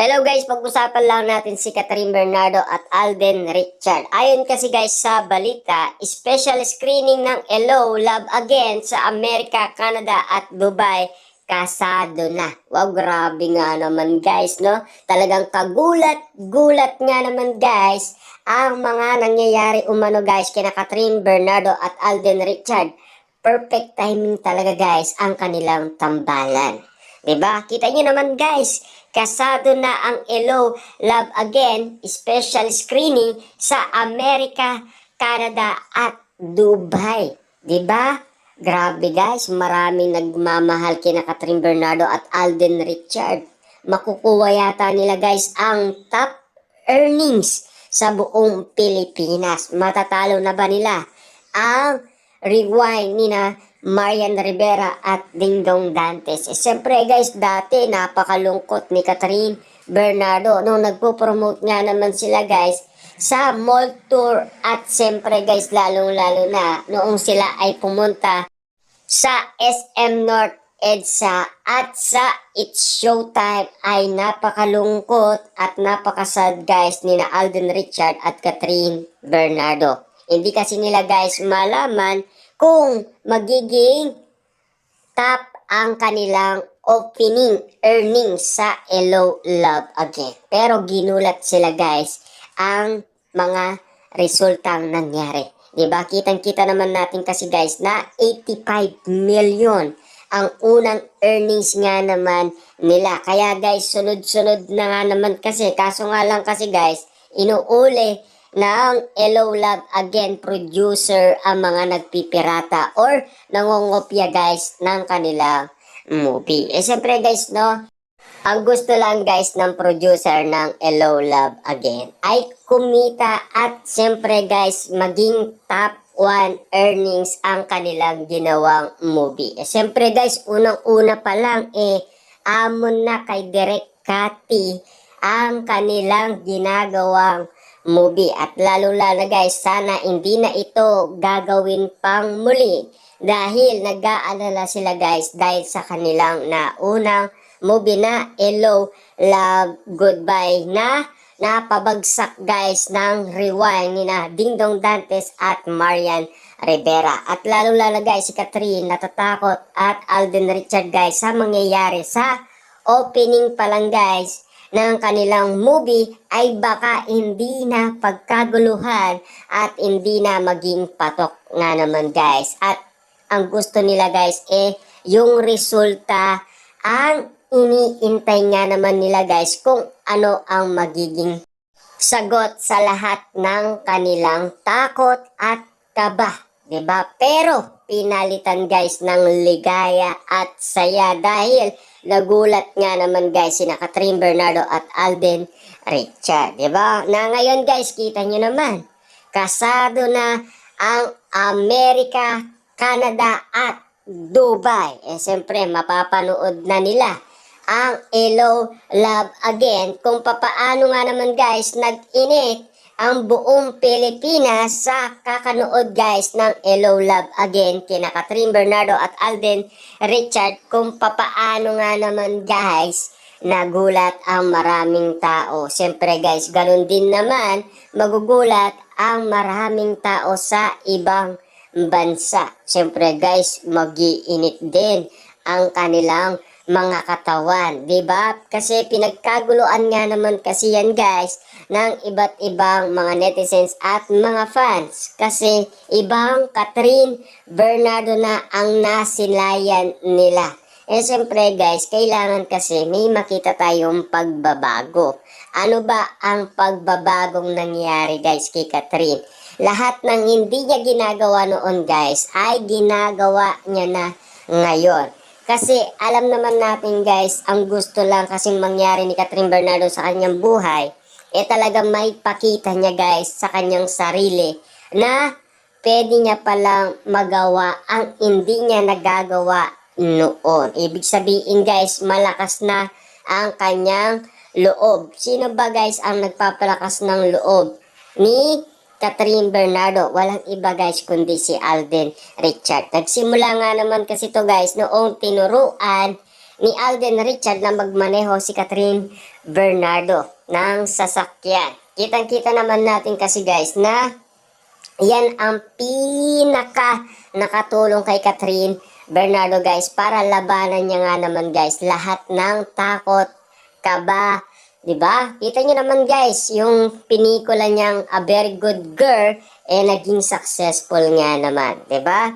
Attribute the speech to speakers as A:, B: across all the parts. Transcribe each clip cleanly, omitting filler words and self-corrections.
A: Hello guys, pag-usapan lang natin si Catherine Bernardo at Alden Richard. Ayon kasi guys sa balita, special screening ng Hello, Love Again sa Amerika, Canada at Dubai, kasado na. Wow, grabe nga naman guys, no? Talagang kagulat-gulat nga naman guys ang mga nangyayari umano guys kina Catherine Bernardo at Alden Richard. Perfect timing talaga guys ang kanilang tambalan. Diba? Kita nyo naman guys, kasado na ang Hello, Love Again special screening sa Amerika, Canada at Dubai. Diba? Grabe guys, maraming nagmamahal kina Catherine Bernardo at Alden Richard. Makukuha yata nila guys ang top earnings sa buong Pilipinas. Matatalo na ba nila ang rewind ni na Marian Rivera at Dingdong Dantes? Siyempre guys, dati napakalungkot ni Catherine Bernardo nung nagpo-promote nga naman sila guys sa mall tour, at siyempre guys lalong-lalo na noong sila ay pumunta sa SM North EDSA at sa It's Showtime ay napakalungkot at napakasad guys ni na Alden Richard at Catherine Bernardo. Hindi kasi nila guys malaman kung magiging top ang kanilang opening earnings sa Hello, Love Again. Pero ginulat sila guys ang mga resultang nangyari. Diba? Kitang-kita naman natin kasi guys na 85 million ang unang earnings nga naman nila. Kaya guys, sunod-sunod na nga naman kasi. Kaso nga lang kasi guys, inuuli ng Hello, Love Again producer ang mga nagpipirata or nangongopya guys ng kanilang movie. Siyempre guys, no, ang gusto lang guys ng producer ng Hello, Love Again ay kumita at siyempre guys maging top 1 earnings ang kanilang ginawang movie. Siyempre guys, unang-una pa lang amon na kay Direk Cathy ang kanilang ginagawang movie. At lalo-lalo guys, sana hindi na ito gagawin pang muli dahil nag-aalala sila guys dahil sa kanilang naunang movie na Hello, Love, Goodbye na napabagsak guys ng rewind ni na Dingdong Dantes at Marian Rivera. At lalo-lalo guys, si Catherine natatakot at Alden Richard guys sa mangyayari sa opening pa lang guys ng kanilang movie ay baka hindi na pagkaguluhan at hindi na maging patok nga naman guys. At ang gusto nila guys yung resulta ang iniintay nga naman nila guys kung ano ang magiging sagot sa lahat ng kanilang takot at kaba. Diba? Pero pinalitan guys ng ligaya at saya dahil nagulat nga naman guys sina Catherine Bernardo at Alden Richard. Diba? Na ngayon guys, kita nyo naman, kasado na ang Amerika, Canada at Dubai. Siyempre mapapanood na nila ang Hello, Love Again kung papaano nga naman guys nag-init ang buong Pilipinas sa kakanood guys ng Hello, Love Again kina Catherine Bernardo at Alden Richard, kung papaano nga naman guys nagulat ang maraming tao. Siyempre guys, ganun din naman magugulat ang maraming tao sa ibang bansa. Siyempre guys, mag-iinit din ang kanilang mga katawan, diba? Kasi pinagkaguluan nga naman kasi yan guys ng iba't ibang mga netizens at mga fans. Kasi ibang Catherine Bernardo na ang nasilayan nila. Siyempre guys, kailangan kasi may makita tayong pagbabago. Ano ba ang pagbabagong nangyari guys kay Catherine? Lahat ng hindi niya ginagawa noon guys ay ginagawa niya na ngayon. Kasi alam naman natin guys, ang gusto lang kasing mangyari ni Catherine Bernardo sa kanyang buhay, talagang may pakita niya guys sa kanyang sarili na pwede niya palang magawa ang hindi niya nagagawa noon. Ibig sabihin guys, malakas na ang kanyang loob. Sino ba guys ang nagpapalakas ng loob ni Catherine Bernardo? Walang iba guys kundi si Alden Richard. Nagsimula nga naman kasi to guys noong tinuruan ni Alden Richard na magmaneho si Catherine Bernardo ng sasakyan. Kitang-kita naman natin kasi guys na yan ang pinaka nakatulong kay Catherine Bernardo guys para labanan niya nga naman guys lahat ng takot, kaba, 'di ba? Kita niyo naman guys, yung pinikula niyang A Very Good Girl naging successful nga naman, 'di ba?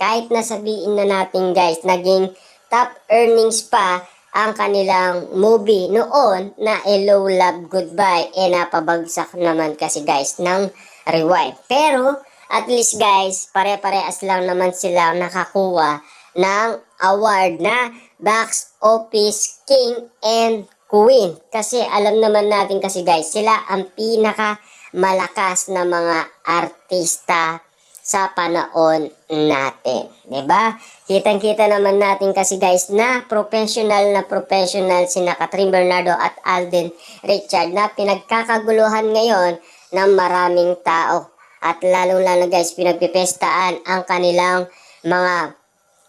A: Kahit nasabihin na natin guys, naging top earnings pa ang kanilang movie noon na Hello Love Goodbye napabagsak naman kasi guys ng rewind. Pero at least guys, pare-parehas lang naman sila nakakuha ng award na Box Office King and Queen. Kasi alam naman natin kasi guys, sila ang pinaka malakas na mga artista sa panahon natin. 'Di ba? Kitang-kita naman natin kasi guys na professional sina Catherine Bernardo at Alden Richard na pinagkakaguluhan ngayon ng maraming tao. At lalong-lalo guys, pinagpipestaan ang kanilang mga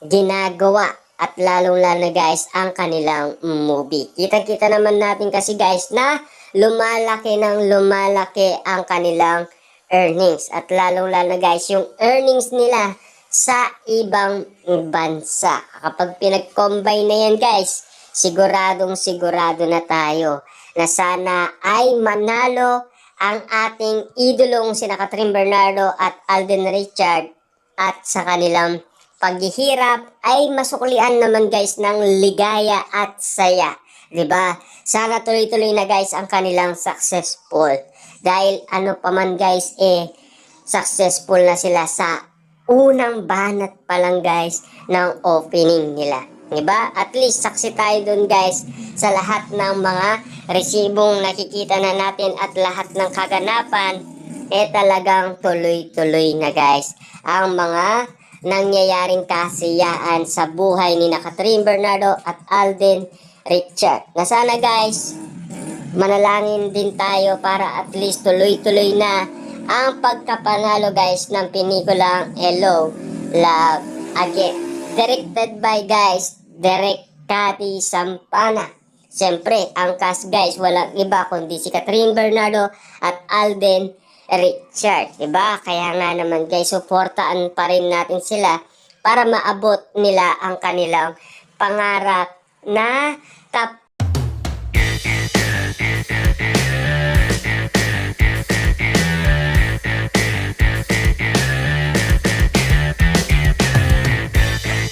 A: ginagawa at lalong-lalo guys ang kanilang movie. Kitang-kita naman natin kasi guys na lumalaki ang kanilang earnings. At lalong-lalo guys, yung earnings nila sa ibang bansa. Kapag pinag-combine na yan guys, sigurado na tayo na sana ay manalo ang ating idolong sina Catherine Bernardo at Alden Richard at sa kanilang paghihirap ay masuklian naman guys ng ligaya at saya. 'Di ba? Sana tuloy-tuloy na guys ang kanilang successful. Dahil ano pa man guys successful na sila sa unang banat pa lang guys ng opening nila. 'Di ba? At least saksi tayo dun guys sa lahat ng mga resibong nakikita na natin at lahat ng kaganapan talagang tuloy-tuloy na guys ang mga nangyayaring kasiyaan sa buhay ni Catherine Bernardo at Alden Richard. Na sana guys, manalangin din tayo para at least tuloy-tuloy na ang pagkapanalo guys ng pinikulang Hello Love Again. Directed by guys, Direk Cathy Sampana. Siyempre, ang cast guys, walang iba kundi si Catherine Bernardo at Alden Richard. Diba? Kaya nga naman guys, suportaan pa rin natin sila para maabot nila ang kanilang pangarap na top